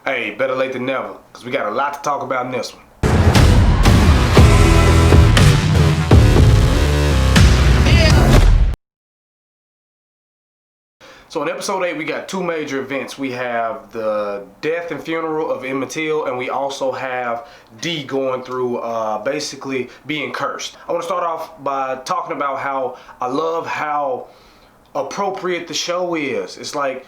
Hey, better late than never, because we got a lot to talk about in this one. So in episode 8, we got two major events. We have the death and funeral of Emmett Till, and we also have D going through basically being cursed. I want to start off by talking about how I love how appropriate the show is. It's like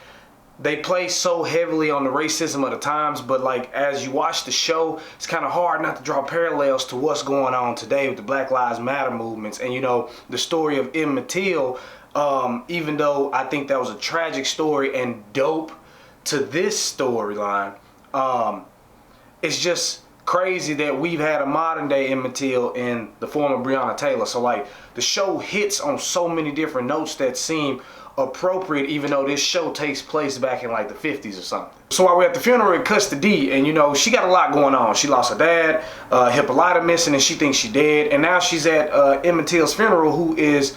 they play so heavily on the racism of the times, but like as you watch the show, it's kind of hard not to draw parallels to what's going on today with the Black Lives Matter movements. And you know, the story of Emmett Till, even though I think that was a tragic story and dope to this storyline, it's just crazy that we've had a modern day Emmett Till in the form of Breonna Taylor. So like the show hits on so many different notes that seem appropriate, even though this show takes place back in like the 50s or something. So while we're at the funeral, it cuts to D, and you know, she got a lot going on. She lost her dad, Hippolyta missing, and she thinks she dead. And now she's at Emmett Till's funeral, who is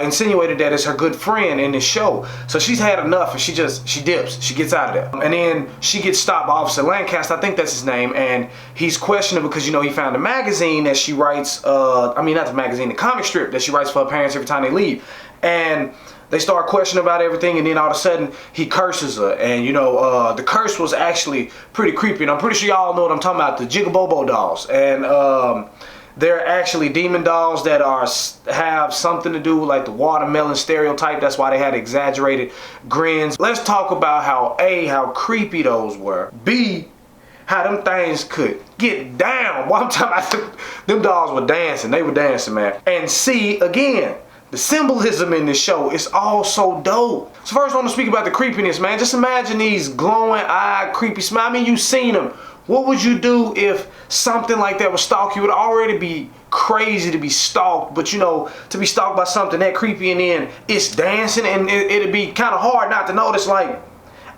insinuated that it's her good friend in this show. So she's had enough, and she dips. She gets out of there. And then she gets stopped by Officer Lancaster, I think that's his name, and he's questioning because, you know, he found a magazine that she writes, I mean, not the magazine, the comic strip that she writes for her parents every time they leave. And they start questioning about everything, and then all of a sudden he curses her. And you know, the curse was actually pretty creepy, and I'm pretty sure y'all know what I'm talking about, the Jigabobo dolls. And they're actually demon dolls that have something to do with like the watermelon stereotype. That's why they had exaggerated grins. Let's talk about how A, how creepy those were, B, how them things could get down. One time them dolls were dancing, they were dancing, man. And C, again, the symbolism in this show is all so dope. So first I want to speak about the creepiness, man. Just imagine these glowing eyed creepy smile. I mean, you've seen them. What would you do if something like that would stalk you? It would already be crazy to be stalked, but you know, to be stalked by something that creepy and then it's dancing, and it'd be kind of hard not to notice, like,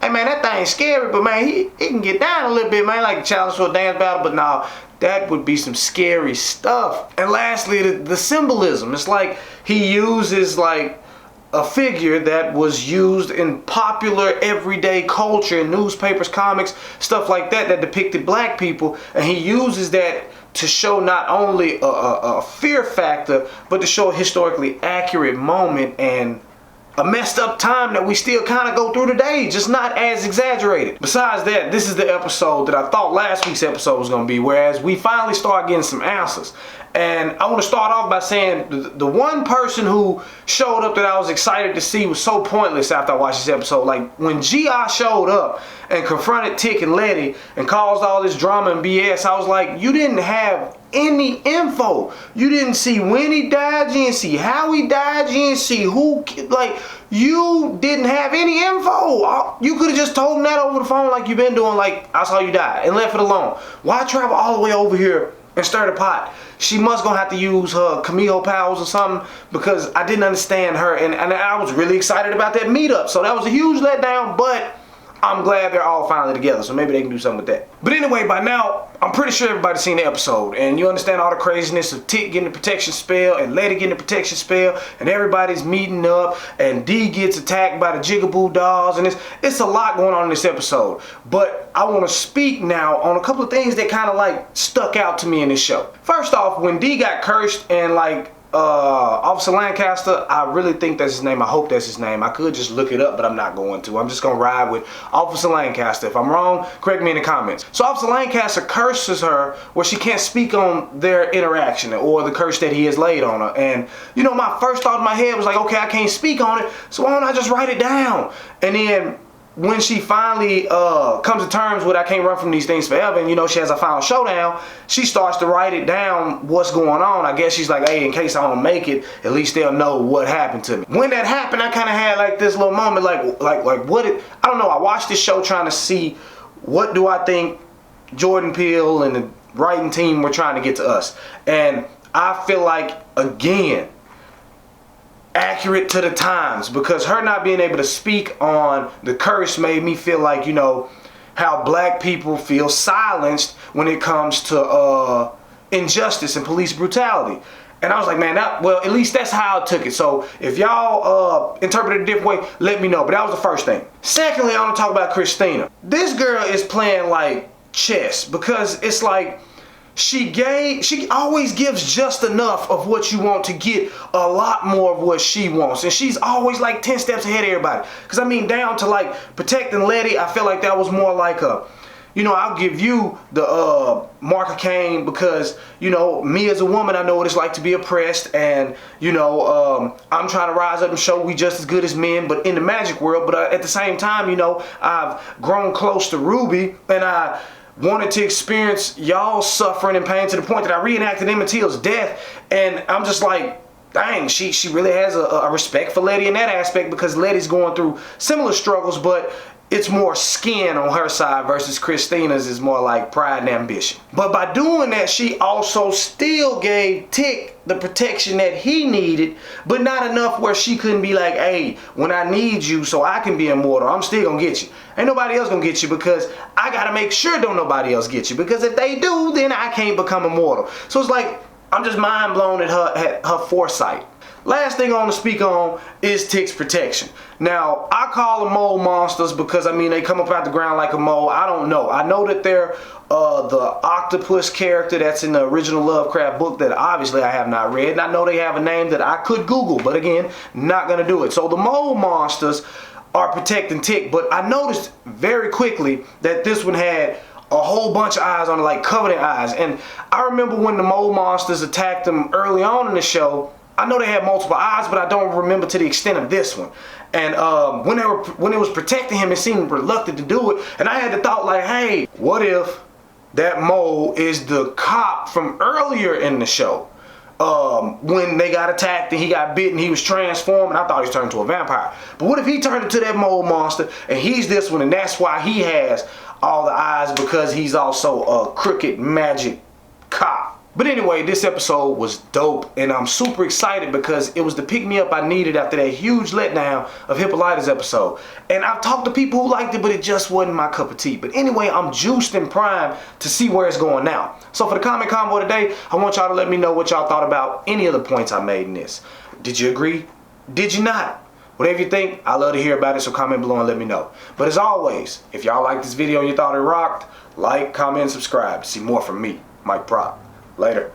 hey man, that thing's scary, but man, he can get down a little bit, man, like a challenge for a dance battle, but nah, that would be some scary stuff. And lastly, the symbolism. It's like he uses like a figure that was used in popular everyday culture, newspapers, comics, stuff like that, that depicted black people, and he uses that to show not only a fear factor, but to show a historically accurate moment and a messed up time that we still kind of go through today, just not as exaggerated. Besides that, this is the episode that I thought last week's episode was going to be, whereas we finally start getting some answers. And I want to start off by saying the one person who showed up that I was excited to see was so pointless after I watched this episode. Like when G.I. showed up and confronted Tick and Letty and caused all this drama and BS, I was like, you didn't have any info. You didn't see when he died, you didn't see how he died, you didn't see who, like, you didn't have any info. You could have just told him that over the phone like you've been doing, like, I saw you die, and left it alone. Why travel all the way over here and stir the pot? She must gonna have to use her Camille powers or something, because I didn't understand her, and I was really excited about that meetup. So that was a huge letdown, but I'm glad they're all finally together, so maybe they can do something with that. But anyway, by now, I'm pretty sure everybody's seen the episode, and you understand all the craziness of Tick getting the protection spell, and Letty getting the protection spell, and everybody's meeting up, and D gets attacked by the Jigaboo dolls, and it's a lot going on in this episode. But I want to speak now on a couple of things that kind of like stuck out to me in this show. First off, when D got cursed and like Officer Lancaster, I really think that's his name. I hope that's his name. I could just look it up, but I'm not going to. I'm just going to ride with Officer Lancaster. If I'm wrong, correct me in the comments. So Officer Lancaster curses her where she can't speak on their interaction or the curse that he has laid on her. And, you know, my first thought in my head was like, okay, I can't speak on it, so why don't I just write it down? And then when she finally comes to terms with I can't run from these things forever, and you know, she has a final showdown, she starts to write it down, what's going on. I guess she's like, hey, in case I don't make it, at least they'll know what happened to me. When that happened, I kind of had like this little moment, like what it, I don't know, I watched this show trying to see what do I think Jordan Peele and the writing team were trying to get to us. And I feel like, again, accurate to the times, because her not being able to speak on the curse made me feel like, you know, how black people feel silenced when it comes to injustice and police brutality. And I was like, man, well, at least that's how I took it. So if y'all interpret it a different way, let me know. But that was the first thing. Secondly, I want to talk about Christina. This girl is playing like chess, because it's like she always gives just enough of what you want to get a lot more of what she wants. And she's always like 10 steps ahead of everybody. Because I mean, down to like protecting Letty, I feel like that was more like a, you know, I'll give you the mark of Cain because, you know, me as a woman, I know what it's like to be oppressed, and, you know, I'm trying to rise up and show we just as good as men, but in the magic world. But at the same time, you know, I've grown close to Ruby, and I wanted to experience y'all's suffering and pain to the point that I reenacted Emmett Till's death, and I'm just like, dang, she really has a respect for Letty in that aspect, because Letty's going through similar struggles, but it's more skin on her side versus Christina's is more like pride and ambition. But by doing that, she also still gave Tick the protection that he needed, but not enough where she couldn't be like, hey, when I need you so I can be immortal, I'm still gonna get you. Ain't nobody else gonna get you, because I gotta make sure don't nobody else get you, because if they do, then I can't become immortal. So it's like, I'm just mind blown at her foresight. Last thing I want to speak on is Tick's protection. Now, I call them mole monsters because, I mean, they come up out the ground like a mole. I don't know. I know that they're the octopus character that's in the original Lovecraft book that obviously I have not read. And I know they have a name that I could Google, but again, not going to do it. So the mole monsters are protecting Tick, but I noticed very quickly that this one had a whole bunch of eyes on it, like covenant eyes. And I remember when the mole monsters attacked them early on in the show, I know they had multiple eyes, but I don't remember to the extent of this one. And when it was protecting him, it seemed reluctant to do it. And I had the thought like, hey, what if that mole is the cop from earlier in the show? When they got attacked and he got bitten, he was transformed, and I thought he was turned into a vampire. But what if he turned into that mole monster and he's this one, and that's why he has all the eyes, because he's also a crooked magic cop. But anyway, this episode was dope, and I'm super excited because it was the pick-me-up I needed after that huge letdown of Hippolyta's episode. And I've talked to people who liked it, but it just wasn't my cup of tea. But anyway, I'm juiced and primed to see where it's going now. So for the comment combo today, I want y'all to let me know what y'all thought about any of the points I made in this. Did you agree? Did you not? Whatever you think, I love to hear about it, so comment below and let me know. But as always, if y'all liked this video and you thought it rocked, like, comment, and subscribe to see more from me, Mike Proc. Later.